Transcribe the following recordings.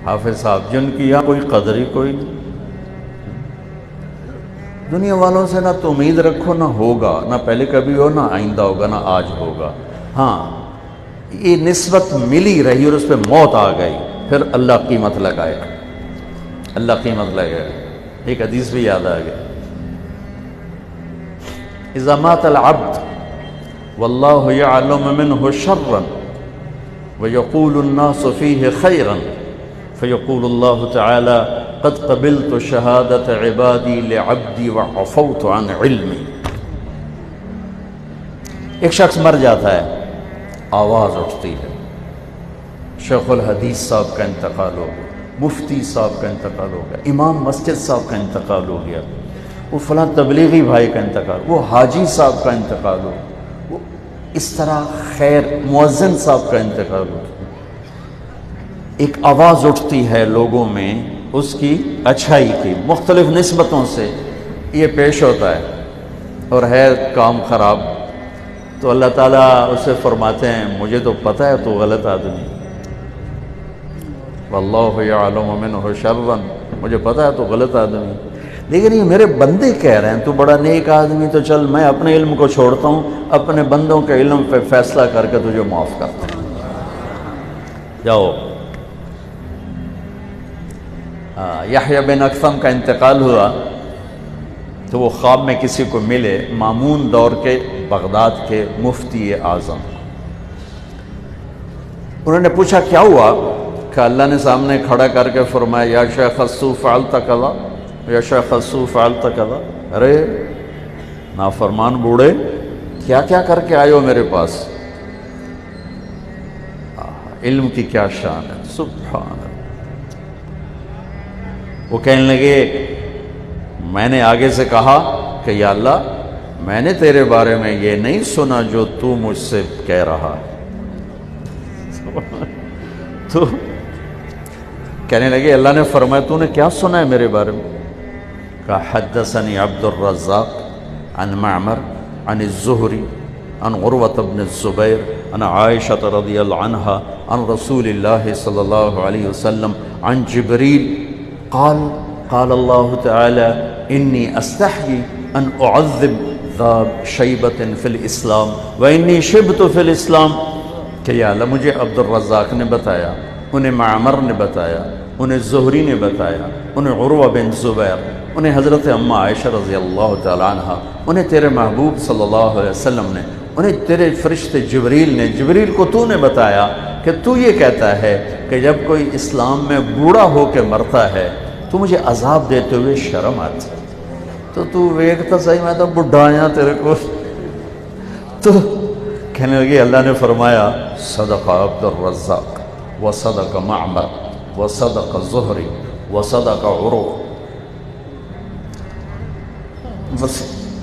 حافظ صاحب جن کی یہاں کوئی قدر ہی کوئی نہیں. دنیا والوں سے نہ تو امید رکھو، نہ ہوگا، نہ پہلے کبھی ہو، نہ آئندہ ہوگا، نہ آج ہوگا. ہاں یہ نسبت ملی رہی اور اس پہ موت آ گئی، پھر اللہ قیمت لگائے گا، اللہ قیمت لگائے گا. ایک حدیث بھی یاد آ گیا، اذا مات العبد واللہ یعلم منہ شرا ویقول الناس فیہ خیرا فیقول اللہ تعالی قد قبلت شہادت عبادی لعبدی وعفوت عن علمی. ایک شخص مر جاتا ہے، آواز اٹھتی ہے، شیخ الحدیث صاحب کا انتقال ہو گیا، مفتی صاحب کا انتقال ہو گیا، امام مسجد صاحب کا انتقال ہو گیا، وہ فلاں تبلیغی بھائی کا انتقال، وہ حاجی صاحب کا انتقال ہو، وہ اس طرح خیر مؤذن صاحب کا انتقال ہو. ایک آواز اٹھتی ہے لوگوں میں اس کی اچھائی کی، مختلف نسبتوں سے یہ پیش ہوتا ہے اور ہے کام خراب، تو اللہ تعالیٰ اسے فرماتے ہیں مجھے تو پتہ ہے تو غلط آدمی، واللہ یعلم منہ شرا، مجھے پتہ ہے تو غلط آدمی، لیکن یہ میرے بندے کہہ رہے ہیں تو بڑا نیک آدمی، تو چل میں اپنے علم کو چھوڑتا ہوں، اپنے بندوں کے علم پہ فیصلہ کر کے تجھے معاف کرتا ہوں. جاؤ. یحییٰ بن اکثم کا انتقال ہوا تو وہ خواب میں کسی کو ملے، مامون دور کے بغداد کے مفتی اعظم. انہوں نے پوچھا کیا ہوا؟ کہ اللہ نے سامنے کھڑا کر کے فرمایا یا شیخ السوء فعلت کذا، یا شیخ السوء فعلت کذا. ارے نافرمان بوڑھے کیا کیا کر کے آئے ہو میرے پاس. علم کی کیا شان ہے، سبحان اللہ. وہ کہنے لگے میں نے آگے سے کہا کہ یا اللہ میں نے تیرے بارے میں یہ نہیں سنا جو تو مجھ سے کہہ رہا ہے. تو کہنے لگے اللہ نے فرمایا تو نے کیا سنا ہے میرے بارے میں؟ کہا حدثنی عبد الرزاق عن معمر عن الزہری عن عروۃ بن الزبیر عن عائشہ رضی اللہ عنہا عن رسول اللہ صلی اللہ علیہ وسلم عن جبریل قال قال اللہ تعالی انی استحیی ان اعذب ذا شیبۃ فی الاسلام وانی شبت فی الاسلام. کہ یا اللہ مجھے عبد الرزاق نے بتایا، انہیں معمر نے بتایا، انہیں زہری نے بتایا، انہیں عروہ بن زبیر، انہیں حضرت امہ عائشہ رضی اللہ تعالیٰ عنہ، انہیں تیرے محبوب صلی اللہ علیہ وسلم نے، انہیں تیرے فرشتے جبریل نے، جبریل کو تو نے بتایا کہ تو یہ کہتا ہے کہ جب کوئی اسلام میں بوڑھا ہو کے مرتا ہے تو مجھے عذاب دیتے ہوئے شرم آتی. تو ویکھتا صحیح میں تو بڈھا آیا تیرے کو. تو کہنے لگے اللہ نے فرمایا صدق عبد الرزاق وصدق معمر وصدق زہری وصدق عروہ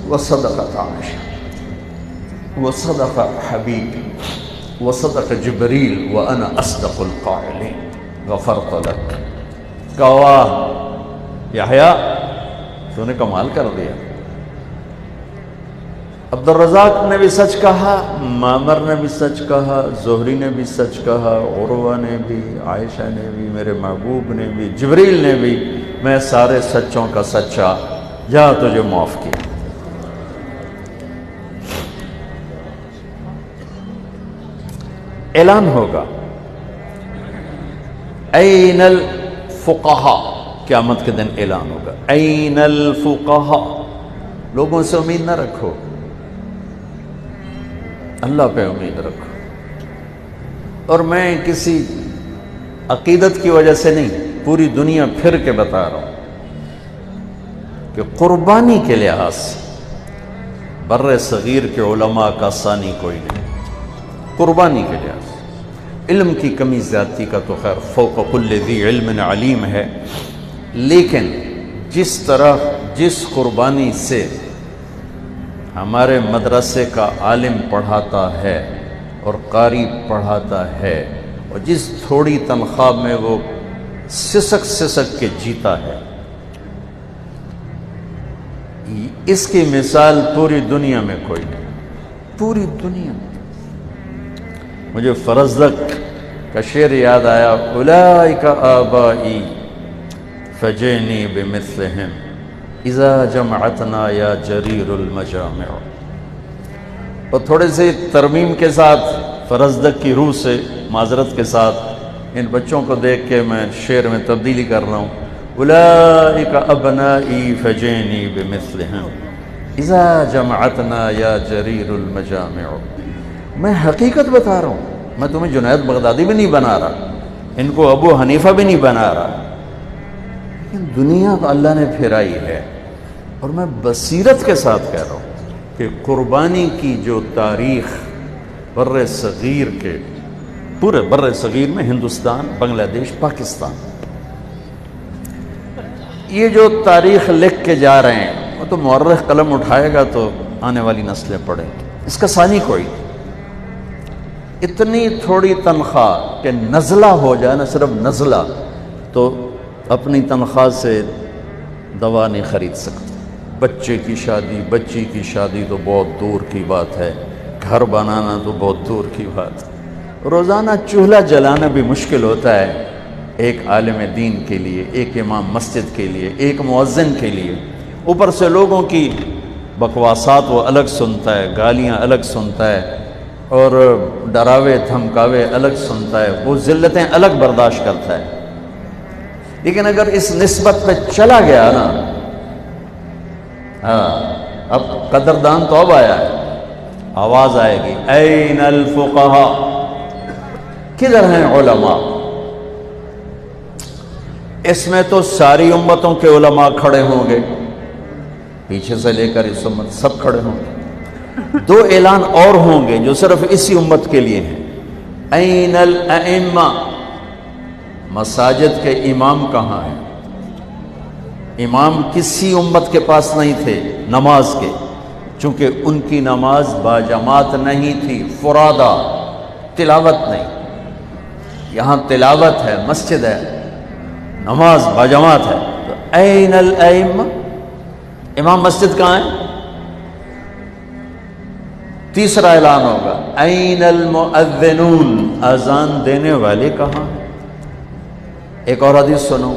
وصدقت عائشہ وصدق حبیبی وصدق جبریل وانا اصدق القائلین غفرت لک. گواہ یحییٰ تو نے کمال کر دیا. عبد الرزاق نے بھی سچ کہا، معمر نے بھی سچ کہا، زہری نے بھی سچ کہا، عروہ نے بھی، عائشہ نے بھی، میرے محبوب نے بھی، جبریل نے بھی. میں سارے سچوں کا سچا، جا تجھے معاف کیا. اعلان ہوگا این الفقہاء، قیامت کے دن اعلان ہوگا این الفقہاء. لوگوں سے امید نہ رکھو، اللہ پہ امید رکھو. اور میں کسی عقیدت کی وجہ سے نہیں، پوری دنیا پھر کے بتا رہا ہوں کہ قربانی کے لحاظ سے بر صغیر کے علماء کا ثانی کوئی نہیں. قربانی کے لحاظ علم کی کمی زیادتی کا تو خیر فوق کل ذی علم علیم ہے، لیکن جس طرح جس قربانی سے ہمارے مدرسے کا عالم پڑھاتا ہے اور قاری پڑھاتا ہے، اور جس تھوڑی تنخواہ میں وہ سسک سسک کے جیتا ہے، اس کی مثال پوری دنیا میں کوئی نہیں. پوری دنیا میں مجھے فرزدق کا شعر یاد آیا، اولئک آبائی فجئنی بمثلہم اذا جمعتنا یا جریر المجامع۔ اور تھوڑے سے ترمیم کے ساتھ، فرزدق کی روح سے معذرت کے ساتھ، ان بچوں کو دیکھ کے میں شعر میں تبدیلی کر رہا ہوں، اولئک ابنائی فجئنی بمثلہم اذا جمعتنا یا جریر المجامع۔ میں حقیقت بتا رہا ہوں، میں تمہیں جنید بغدادی بھی نہیں بنا رہا، ان کو ابو حنیفہ بھی نہیں بنا رہا، لیکن دنیا تو اللہ نے پھیرائی ہے۔ اور میں بصیرت کے ساتھ کہہ رہا ہوں کہ قربانی کی جو تاریخ بر صغیر کے، پورے بر صغیر میں ہندوستان، بنگلہ دیش، پاکستان، یہ جو تاریخ لکھ کے جا رہے ہیں، وہ تو مورخ قلم اٹھائے گا تو آنے والی نسلیں پڑھیں گی، اس کا ثانی کوئی۔ اتنی تھوڑی تنخواہ کہ نزلہ ہو جائے نا، صرف نزلہ، تو اپنی تنخواہ سے دوا نہیں خرید سکتا۔ بچے کی شادی، بچی کی شادی تو بہت دور کی بات ہے، گھر بنانا تو بہت دور کی بات ہے، روزانہ چولہا جلانا بھی مشکل ہوتا ہے ایک عالم دین کے لیے، ایک امام مسجد کے لیے، ایک مؤذن کے لیے۔ اوپر سے لوگوں کی بکواسات وہ الگ سنتا ہے، گالیاں الگ سنتا ہے، اور ڈراوے دھمکاوے الگ سنتا ہے، وہ ذلتیں الگ برداشت کرتا ہے۔ لیکن اگر اس نسبت پہ چلا گیا نا، اب قدردان تو اب آیا ہے، آواز آئے گی، این الفقہاء، کدھر ہیں علماء؟ اس میں تو ساری امتوں کے علماء کھڑے ہوں گے، پیچھے سے لے کر اس امت سب کھڑے ہوں گے۔ دو اعلان اور ہوں گے جو صرف اسی امت کے لیے ہیں، این الائمہ، مساجد کے امام کہاں ہیں؟ امام کسی امت کے پاس نہیں تھے نماز کے، چونکہ ان کی نماز باجماعت نہیں تھی، فرادہ، تلاوت نہیں۔ یہاں تلاوت ہے، مسجد ہے، نماز باجماعت ہے، تو این الائمہ، امام مسجد کہاں ہے؟ تیسرا اعلان ہوگا، این المؤذنون، اذان دینے والے کہاں ہیں؟ ایک اور حدیث سنو،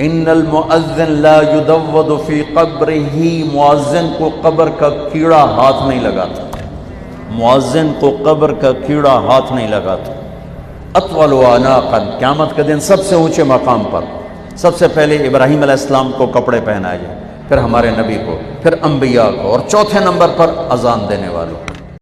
ان المؤذن لا يدود فی قبرہ، مؤذن کو قبر کا کیڑا ہاتھ نہیں لگاتا، مؤذن کو قبر کا کیڑا ہاتھ نہیں لگاتا۔ اطول عناقا، قیامت کے دن سب سے اونچے مقام پر سب سے پہلے ابراہیم علیہ السلام کو کپڑے پہنائے جائیں، پھر ہمارے نبی کو، پھر انبیاء کو، اور چوتھے نمبر پر اذان دینے والوں کو۔